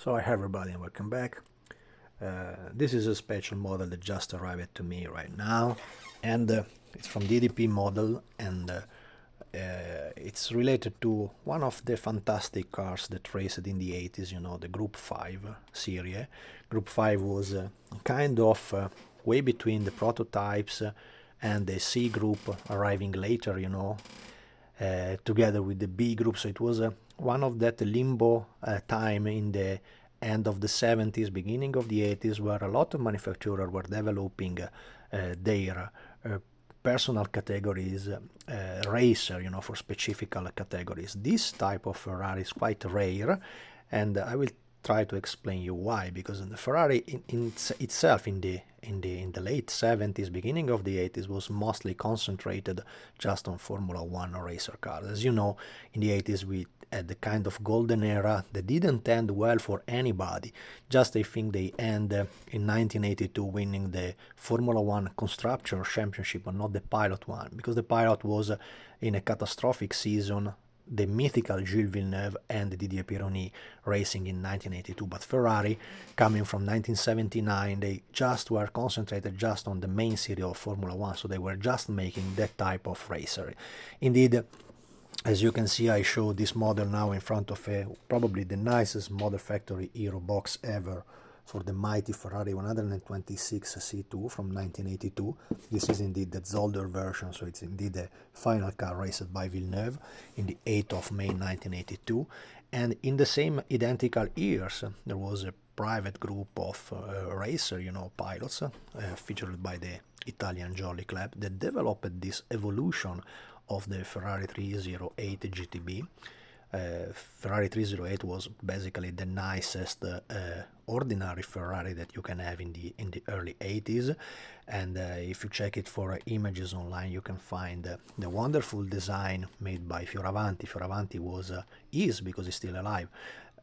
So hi everybody and welcome back. This is a special model that just arrived to me right now, and it's from DDP Model, and it's related to one of the fantastic cars that raced in the 80s, you know, the Group 5 series. Group 5 was kind of way between the prototypes and the C group arriving later, you know, together with the B group. So it was one of that limbo time in the end of the 70s, beginning of the 80s, where a lot of manufacturers were developing their personal categories, racer, you know, for specific categories. This type of Ferrari is quite rare, and I will try to explain you why. Because the Ferrari in itself in the late 70s, beginning of the 80s, was mostly concentrated just on Formula One or racer cars. As you know, in the 80s we had the kind of golden era that didn't end well for anybody. Just I think they end in 1982 winning the Formula One Constructor Championship, but not the pilot one, because the pilot was in a catastrophic season, the mythical Gilles Villeneuve and Didier Pironi racing in 1982. But Ferrari, coming from 1979, they just were concentrated just on the main series of Formula One, so they were just making that type of racer. Indeed, as you can see, I show this model now in front of probably the nicest Model Factory Hero box ever for the mighty Ferrari 126 C2 from 1982. This is indeed the Zolder version, so it's indeed the final car raced by Villeneuve in the 8th of May 1982. And in the same identical years, there was a private group of racer, you know, pilots, featured by the Italian Jolly Club, that developed this evolution of the Ferrari 308 GTB. Ferrari 308 was basically the nicest ordinary Ferrari that you can have in the early 80s, and if you check it for images online, you can find the wonderful design made by Fioravanti. Fioravanti is, because he's still alive,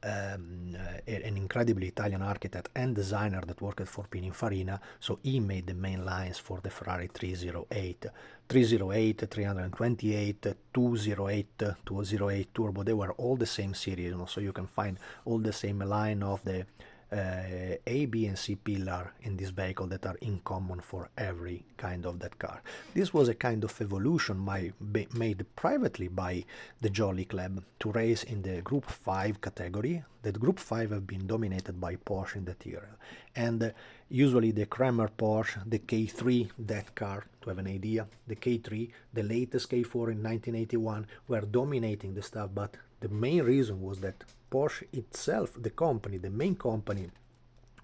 an incredibly Italian architect and designer that worked for Pininfarina, so he made the main lines for the Ferrari 308. 308, 328, 208, 208 Turbo, they were all the same series, you know, so you can find all the same line of the A, B and C pillar in this vehicle that are in common for every kind of that car. This was a kind of evolution made privately by the Jolly Club to race in the Group 5 category. That Group 5 have been dominated by Porsche in that era, and usually the Kramer Porsche, the K3, that car, to have an idea, the K3, the latest K4 in 1981, were dominating the stuff. But the main reason was that Porsche itself, the company, the main company,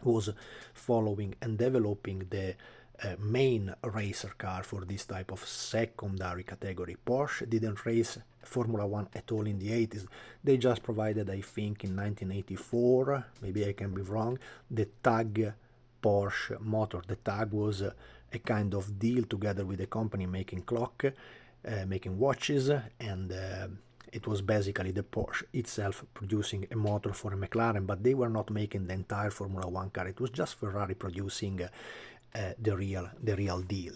was following and developing the main racer car for this type of secondary category. Porsche didn't race Formula One at all in the 80s. They just provided, I think in 1984, maybe I can be wrong, the TAG Porsche motor. The TAG was a kind of deal together with a company making making watches, and it was basically the Porsche itself producing a motor for a McLaren, but they were not making the entire Formula One car. It was just Ferrari producing the real deal.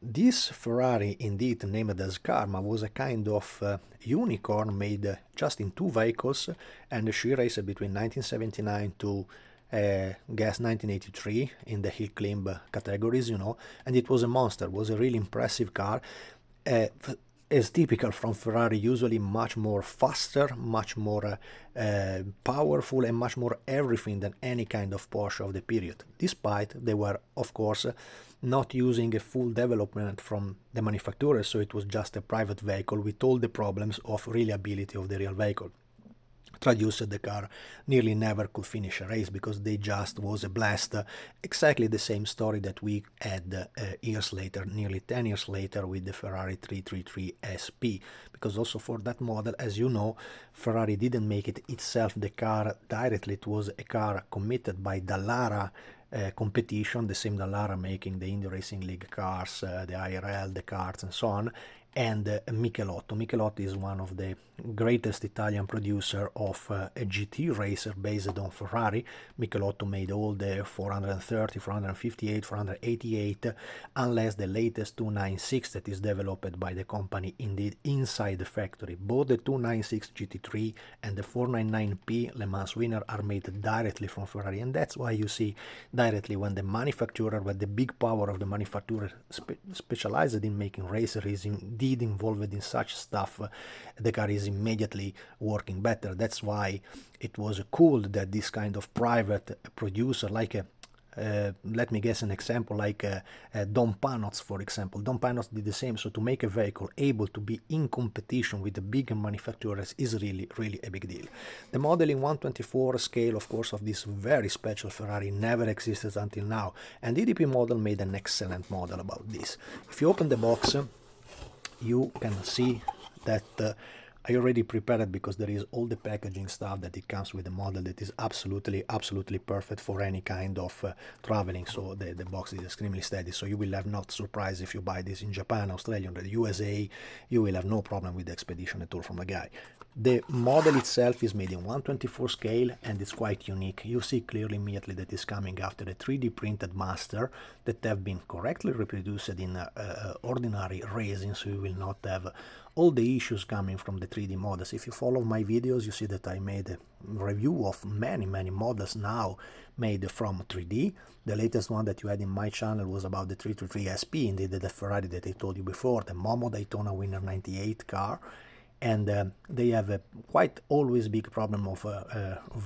This Ferrari, indeed named as Karma, was a kind of unicorn made just in two vehicles, and she raced between 1979 to guess 1983 in the hill climb categories, you know, and it was a monster. It was a really impressive car. As typical from Ferrari, usually much more faster, much more powerful, and much more everything than any kind of Porsche of the period, despite they were, of course, not using a full development from the manufacturer, so it was just a private vehicle with all the problems of reliability of the real vehicle. Traduced, the car nearly never could finish a race because they just was a blast. Exactly the same story that we had years later, nearly 10 years later, with the Ferrari 333 SP, because also for that model, as you know, Ferrari didn't make it itself the car directly. It was a car committed by Dallara competition, the same Dallara making the Indy Racing League cars, the IRL, the karts and so on, and Michelotto. Michelotto is one of the greatest Italian producer of a GT racer based on Ferrari. Michelotto made all the 430, 458, 488, unless the latest 296 that is developed by the company indeed inside the factory. Both the 296 GT3 and the 499P Le Mans winner are made directly from Ferrari, and that's why you see directly when the manufacturer, with the big power of the manufacturer specialized in making racer, is indeed involved in such stuff, the car is immediately working better. That's why it was cool that this kind of private producer, like a let me guess an example, like Dom Panos, for example. Dom Panos did the same. So to make a vehicle able to be in competition with the bigger manufacturers is really, really a big deal. The model in 1/24 scale, of course, of this very special Ferrari never existed until now. And DDP Model made an excellent model about this. If you open the box, you can see that I already prepared it, because there is all the packaging stuff that it comes with the model that is absolutely perfect for any kind of traveling. So the box is extremely steady, so you will have not surprise if you buy this in Japan, Australia, or the USA. You will have no problem with the expedition at all from the guy. The model itself is made in 1/24 scale, and it's quite unique. You see clearly immediately that it's coming after the 3D printed master that have been correctly reproduced in ordinary resin, so you will not have all the issues coming from the 3D models. If you follow my videos, you see that I made a review of many models now made from 3D. The latest one that you had in my channel was about the 333 SP, indeed the Ferrari that I told you before, the Momo Daytona Winner 98 car. And they have a quite always big problem of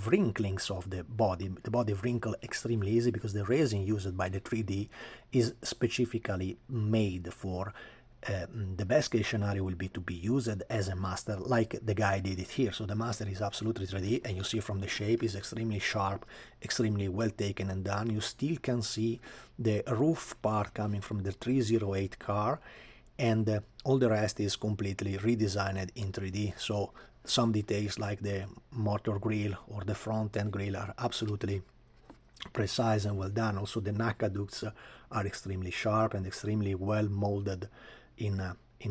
wrinklings of the body. The body wrinkle extremely easy because the resin used by the 3D is specifically made for the best case scenario will be to be used as a master, like the guy did it here. So the master is absolutely 3D, and you see from the shape is extremely sharp, extremely well taken and done. You still can see the roof part coming from the 308 car, and all the rest is completely redesigned in 3D. So some details like the motor grille or the front end grille are absolutely precise and well done. Also the NACA ducts are extremely sharp and extremely well molded in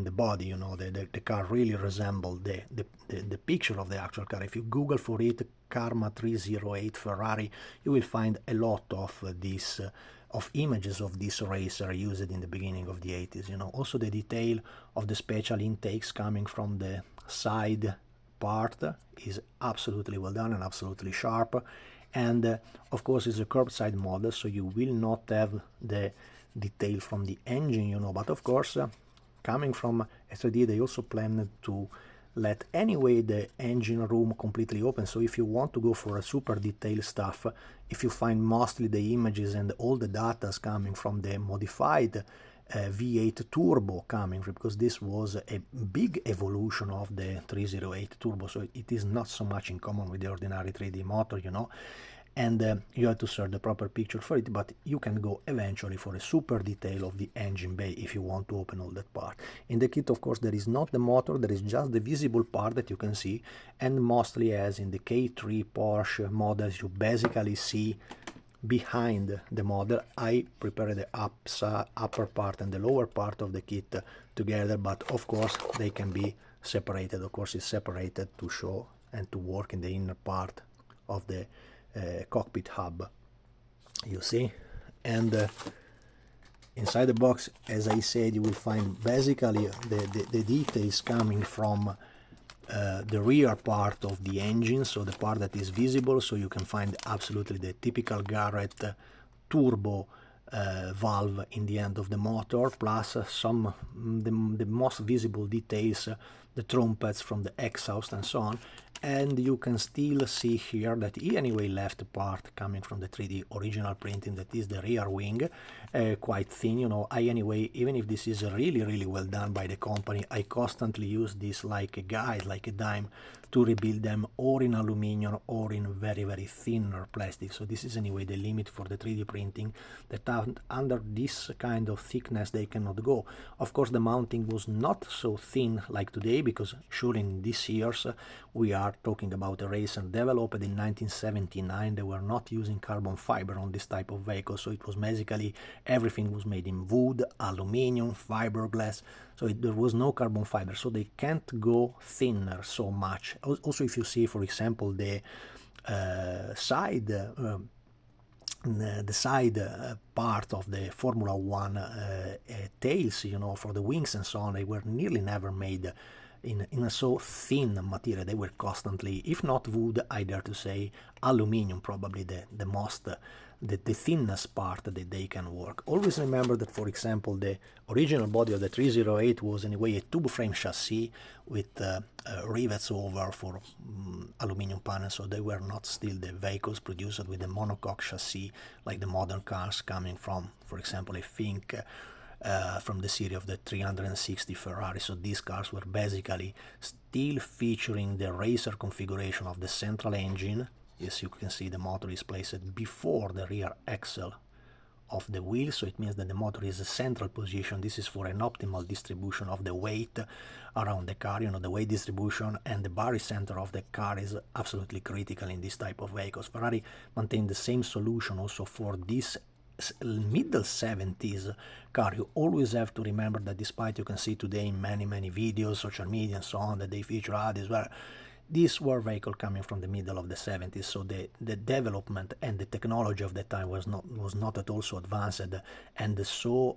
the body. You know, the car really resembled the picture of the actual car. If you Google for it, car.ma 308 Ferrari, you will find a lot of this of images of this racer used in the beginning of the 80s. You know, also the detail of the special intakes coming from the side part is absolutely well done and absolutely sharp. And of course it's a curbside model, so you will not have the detail from the engine, you know, but of course coming from S3D they also planned to let anyway the engine room completely open. So if you want to go for a super detailed stuff, if you find mostly the images and all the data coming from the modified V8 turbo coming, because this was a big evolution of the 308 turbo, so it is not so much in common with the ordinary 3D motor, you know, and you have to search the proper picture for it, but you can go eventually for a super detail of the engine bay if you want to open all that part. In the kit, of course, there is not the motor, there is just the visible part that you can see, and mostly as in the K3 Porsche models, you basically see behind the model. I prepared the upper part and the lower part of the kit together, but of course they can be separated. Of course it's separated to show and to work in the inner part of the cockpit hub, you see. And inside the box, as I said, you will find basically the details coming from the rear part of the engine, so the part that is visible, so you can find absolutely the typical Garrett turbo valve in the end of the motor, plus some the most visible details, the trumpets from the exhaust and so on. And you can still see here that he anyway left the part coming from the 3D original printing, that is the rear wing, quite thin, you know. I anyway, even if this is really well done by the company, I constantly use this like a guide, like a dime, to rebuild them or in aluminum or in very, very thinner plastic. So this is anyway the limit for the 3D printing, that under this kind of thickness they cannot go. Of course, the mounting was not so thin like today, because sure, in these years we are talking about a resin developed in 1979. They were not using carbon fiber on this type of vehicle, so it was basically everything was made in wood, aluminum, fiberglass. So there was no carbon fiber, so they can't go thinner so much. Also, if you see, for example, the side part of the Formula One tails, you know, for the wings and so on, they were nearly never made in a so thin material. They were constantly, if not wood, I dare to say aluminum, probably the most the thinnest part that they can work. Always remember that, for example, the original body of the 308 was anyway a tube frame chassis with rivets over for aluminum panels, so they were not still the vehicles produced with the monocoque chassis like the modern cars coming from, for example, I think from the series of the 360 Ferrari. So these cars were basically still featuring the racer configuration of the central engine. Yes, you can see the motor is placed before the rear axle of the wheel, so it means that the motor is a central position. This is for an optimal distribution of the weight around the car. You know, the weight distribution and the barycenter of the car is absolutely critical in this type of vehicles. Ferrari maintained the same solution also for this middle 70s car. You always have to remember that, despite you can see today in many videos, social media and so on, that they feature these were vehicles coming from the middle of the 70s, so the development and the technology of that time was not at all so advanced and so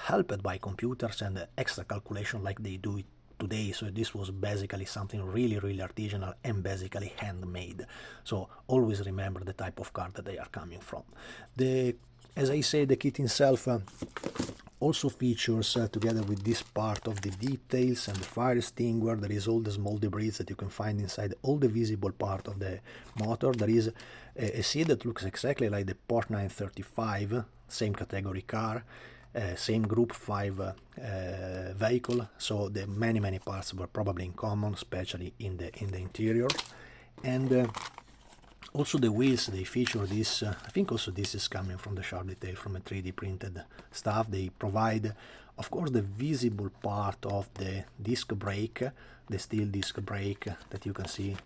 helped by computers and extra calculation like they do it today. So this was basically something really artisanal and basically handmade. So always remember the type of car that they are coming from. As I say, the kit itself also features, together with this part of the details and the fire extinguisher, there is all the small debris that you can find inside all the visible part of the motor. There is a seat that looks exactly like the Porsche 935, same category car, same Group 5 vehicle, so the many parts were probably in common, especially in the interior. And also the wheels, they feature this, I think also this is coming from the sharp detail from a 3D printed stuff. They provide, of course, the visible part of the disc brake, the steel disc brake that you can see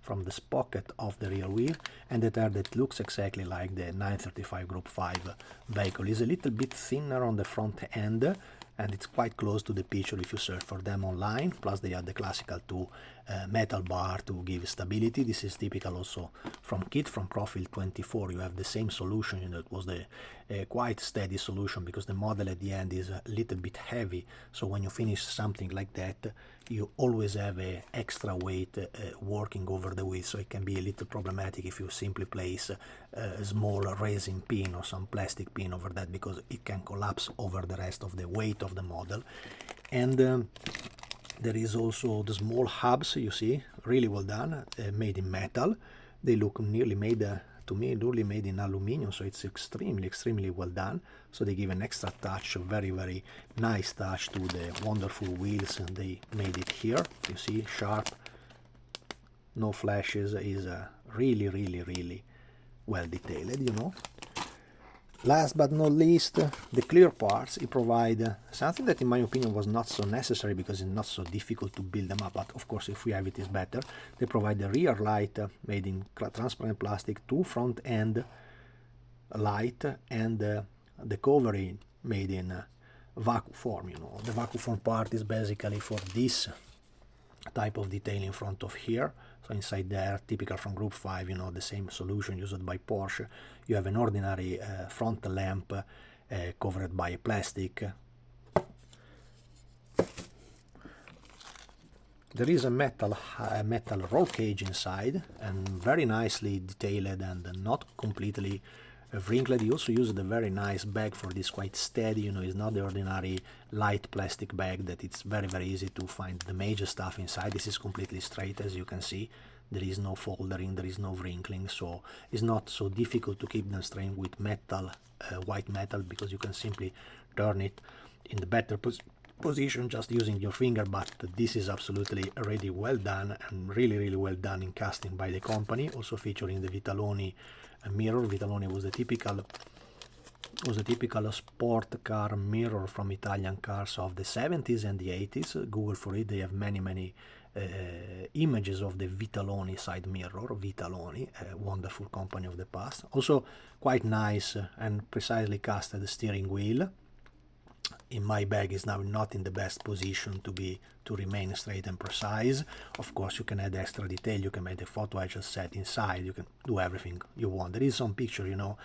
from the sprocket of the rear wheel, and that looks exactly like the 935 Group 5 vehicle. It's a little bit thinner on the front end, and it's quite close to the picture if you search for them online. Plus they have the classical two metal bar to give stability. This is typical also from kit from Profile 24. You have the same solution, and it was the quite steady solution, because the model at the end is a little bit heavy, so when you finish something like that, you always have a extra weight working over the wheel, so it can be a little problematic if you simply place a small resin pin or some plastic pin over that, because it can collapse over the rest of the weight of the model. And there is also the small hubs, you see, really well done, made in metal. They look nearly made, to me, nearly made in aluminum, so it's extremely well done. So they give an extra touch, a very nice touch to the wonderful wheels, and they made it here. You see, sharp, no flashes, is really well detailed, you know. Last but not least, the clear parts. It provide something that in my opinion was not so necessary, because it's not so difficult to build them up, but of course if we have it is better. They provide the rear light made in transparent plastic, two front end light, and the covering made in vacuum form. You know, the vacuum form part is basically for this type of detail in front of here. So inside there, typical from Group 5, you know, the same solution used by Porsche. You have an ordinary front lamp covered by plastic. There is a metal roll cage inside, and very nicely detailed and not completely wrinkled. You also used a very nice bag for this, quite steady, you know, it's not the ordinary light plastic bag that it's very easy to find the major stuff inside. This is completely straight, as you can see. There is no foldering, there is no wrinkling, so it's not so difficult to keep them straight with metal, white metal, because you can simply turn it in the better position just using your finger, but this is absolutely really well done and really well done in casting by the company. Also featuring the Vitaloni mirror. Vitaloni was the typical sport car mirror from Italian cars of the 70s and the 80s. Google for it, they have many images of the Vitaloni side mirror. Vitaloni, a wonderful company of the past. Also quite nice and precisely casted steering wheel. In my bag is now not in the best position to remain straight and precise. Of course, you can add extra detail, you can make a photo I just set inside, you can do everything you want. There is some picture, you know,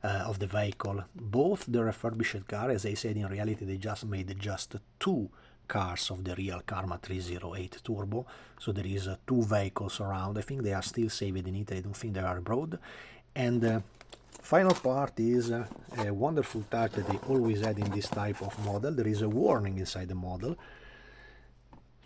of the vehicle. Both the refurbished car, as I said, in reality they just made just two cars of the real car.ma 308 turbo, so there is two vehicles around. I think they are still saved in Italy, I don't think they are abroad. And final part is a wonderful touch that they always add in this type of model. There is a warning inside the model.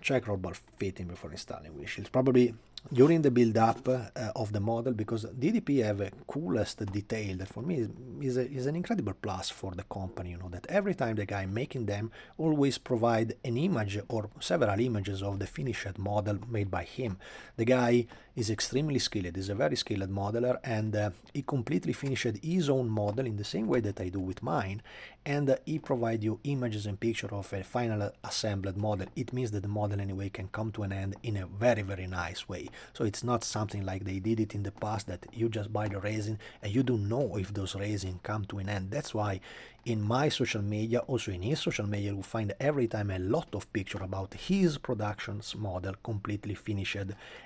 Check rubber fitting before installing windshields. Probably during the build-up of the model, because DDP have a coolest detail that for me is an incredible plus for the company, you know, that every time the guy making them always provide an image or several images of the finished model made by him. The guy is extremely skilled, is a very skilled modeler, and he completely finished his own model in the same way that I do with mine, and he provide you images and picture of a final assembled model. It means that the model anyway can come to an end in a very nice way. So it's not something like they did it in the past, that you just buy the resin and you don't know if those resin come to an end. That's why in my social media, also in his social media, you find every time a lot of picture about his productions model completely finished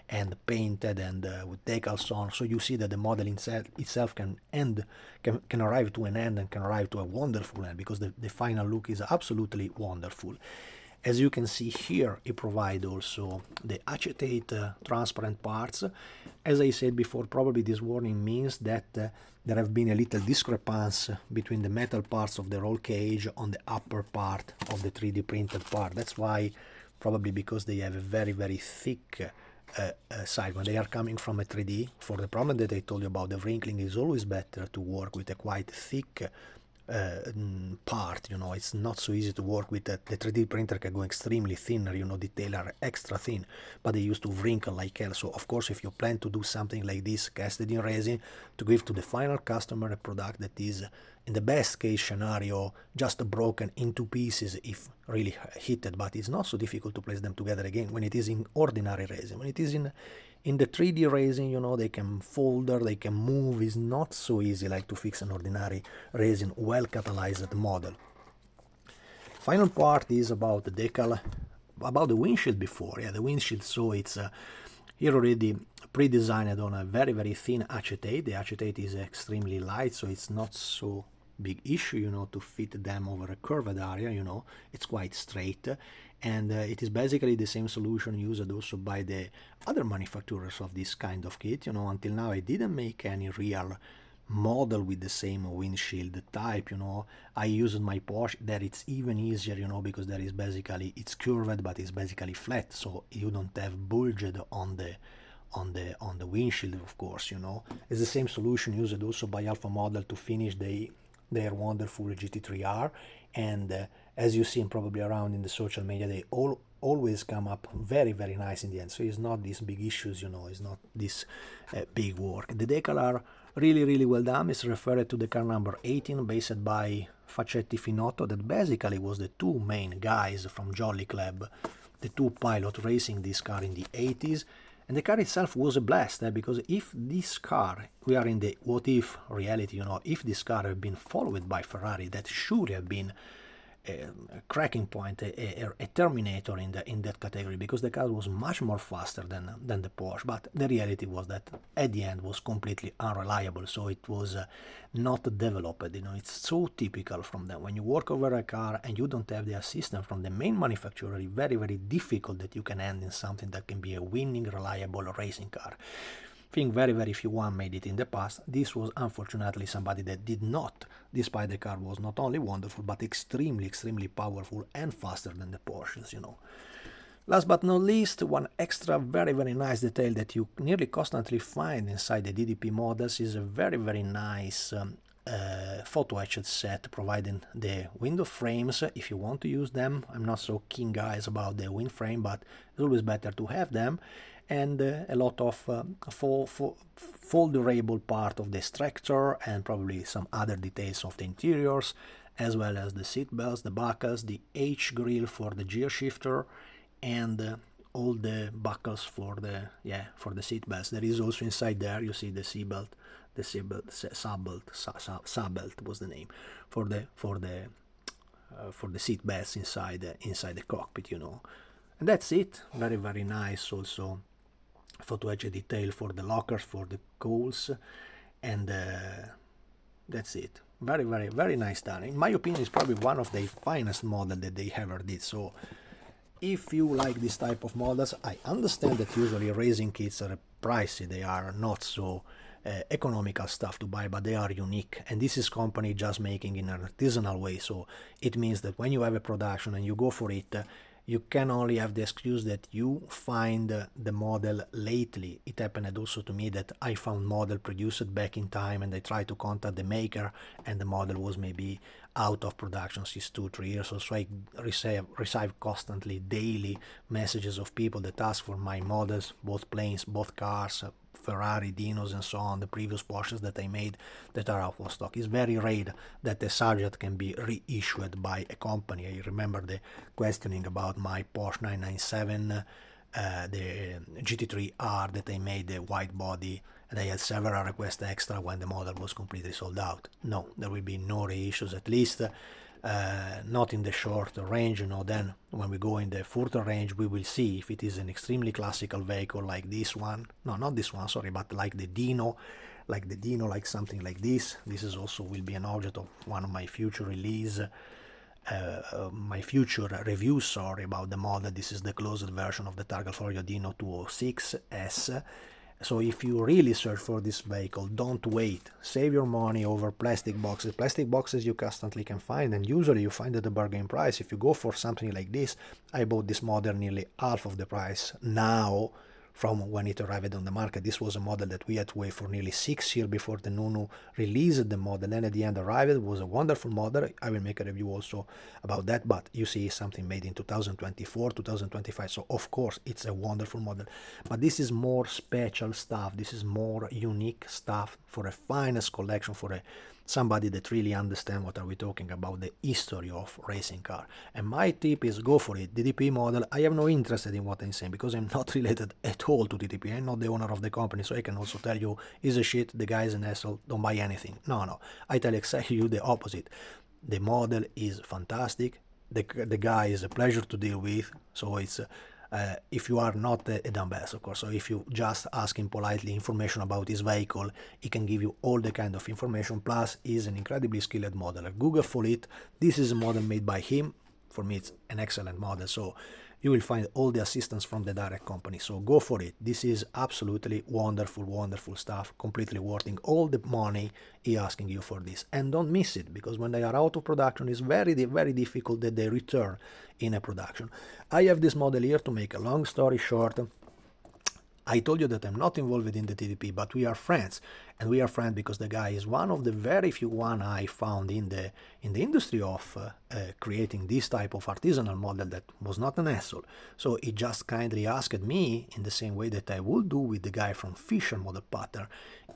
and painted and with decals on. So you see that the model itself can arrive to an end and can arrive to a wonderful end, because the final look is absolutely wonderful. As you can see here, it provides also the acetate transparent parts. As I said before, probably this warning means that there have been a little discrepancy between the metal parts of the roll cage on the upper part of the 3D printed part. That's why, probably because they have a very thick side. When they are coming from a 3D, for the problem that I told you about the wrinkling, is always better to work with a quite thick part, you know. It's not so easy to work with the 3D printer can go extremely thinner, you know, detail are extra thin, but they used to wrinkle like hell. So of course, if you plan to do something like this, casted in resin, to give to the final customer a product that is, in the best case scenario, just broken into pieces if really heated, but it's not so difficult to place them together again when it is in ordinary resin. When it is in the 3D resin, you know, they can fold, they can move. It's not so easy like to fix an ordinary resin well catalyzed model. Final part is about the decal, about the windshield before. Yeah, the windshield, so it's here already pre-designed on a very thin acetate. The acetate is extremely light, so it's not so big issue, you know, to fit them over a curved area, you know. It's quite straight, and it is basically the same solution used also by the other manufacturers of this kind of kit, you know. Until now I didn't make any real model with the same windshield type, you know. I used my Porsche, that it's even easier, you know, because there is basically, it's curved but it's basically flat, so you don't have bulged on the windshield, of course, you know. It's the same solution used also by Alpha Model to finish their wonderful GT3R, and as you see probably around in the social media, they always come up very nice in the end. So it's not these big issues, you know, it's not this big work. The decal are really well done. It's referred to the car number 18, based by Facchetti Finotto, that basically was the two main guys from Jolly Club, the two pilot racing this car in the 80s. And the car itself was a blast, because if this car, we are in the what if reality, you know, if this car had been followed by Ferrari, that should have been a cracking point, a terminator in that category, because the car was much more faster than the Porsche. But the reality was that at the end was completely unreliable, so it was not developed, you know. It's so typical from them. When you work over a car and you don't have the assistance from the main manufacturer, it's very difficult that you can end in something that can be a winning, reliable racing car. I think very few one made it in the past. This was unfortunately somebody that did not, despite the car was not only wonderful but extremely powerful and faster than the Porsches, you know. Last but not least, one extra very nice detail that you nearly constantly find inside the DDP models is a very nice photo etched set providing the window frames if you want to use them. I'm not so keen, guys, about the wind frame, but it's always better to have them. And a lot of foldable part of the structure, and probably some other details of the interiors, as well as the seat belts, the buckles, the H grill for the gear shifter, and all the buckles for the seat belts. There is also inside there, you see the seat belt, sub belt was the name for the seat belts inside the cockpit, you know. And that's it. Very, very nice. Also photo etch detail for the lockers, for the coals, and that's it. Very, very, very nice done. In my opinion, it's probably one of the finest models that they ever did. So if you like this type of models, I understand that usually racing kits are pricey. They are not so economical stuff to buy, but they are unique, and this is company just making in an artisanal way. So it means that when you have a production and you go for it, you can only have the excuse that you find the model lately. It happened also to me that I found model produced back in time, and I tried to contact the maker, and the model was maybe out of production since 2-3 years or so. I receive constantly, daily messages of people that ask for my models, both planes, both cars, Ferrari, Dinos, and so on, the previous Porsches that I made that are out of stock. It's very rare that a subject can be reissued by a company. I remember the questioning about my Porsche 997, the GT3R that I made, the white body, and I had several requests extra when the model was completely sold out. No, there will be no reissues, at least not in the short range, you know. Then when we go in the further range, we will see if it is an extremely classical vehicle like this one. No, not this one, sorry, but like the Dino, like something like this. This is also will be an object of one of my future release, my future review, sorry, about the model. This is the closed version of the Targa Florio Dino 206S. So if you really search for this vehicle, don't wait. Save your money over plastic boxes. Plastic boxes you constantly can find, and usually you find at a bargain price. If you go for something like this, I bought this model nearly half of the price now from when it arrived on the market. This was a model that we had to wait for nearly 6 years before the Nunu released the model, and at the end arrived. It was a wonderful model. I will make a review also about that, but you see something made in 2024, 2025, so of course it's a wonderful model. But this is more special stuff. This is more unique stuff for a finest collection, for somebody that really understands what are we talking about, the history of racing car. And my tip is go for it. DDP model, I have no interest in what I'm saying because I'm not related at all to DDP. I'm not the owner of the company, so I can also tell you is a shit, the guy is an asshole, don't buy anything. No, I tell exactly you the opposite. The model is fantastic, the guy is a pleasure to deal with. So it's if you are not a dumbass, of course. So if you just ask him politely information about his vehicle, he can give you all the kind of information. Plus, he's an incredibly skilled modeler. Google for it. This is a model made by him. For me, it's an excellent model. So you will find all the assistance from the direct company. So go for it. This is absolutely wonderful, wonderful stuff. Completely worth all the money he asking you for this. And don't miss it, because when they are out of production, it's very, very difficult that they return in a production. I have this model here. To make a long story short, I told you that I'm not involved in the DDP, but we are friends. And we are friends because the guy is one of the very few one I found in the industry of creating this type of artisanal model that was not an asshole. So he just kindly asked me, in the same way that I would do with the guy from Fisher Model Pattern,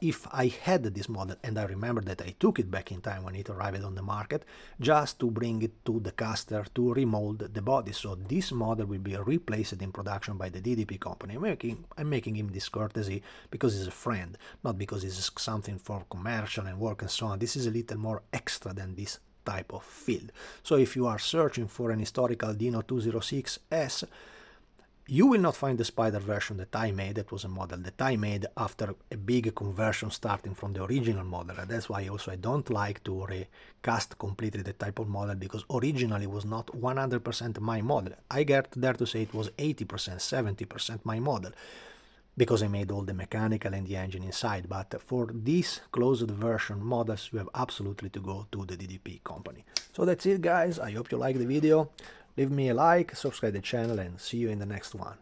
if I had this model, and I remember that I took it back in time when it arrived on the market, just to bring it to the caster to remold the body. So this model will be replaced in production by the DDP company. I'm making him this courtesy because he's a friend, not because he's something for commercial and work and so on. This is a little more extra than this type of field. So if you are searching for an historical Dino 206S, you will not find the Spider version that I made. That was a model that I made after a big conversion starting from the original model. And that's why also I don't like to recast completely the type of model, because originally was not 100% my model. I get there to say it was 80%, 70% my model, because I made all the mechanical and the engine inside. But for these closed version models, you have absolutely to go to the DDP company. So that's it, guys. I hope you like the video. Leave me a like, subscribe the channel, and see you in the next one.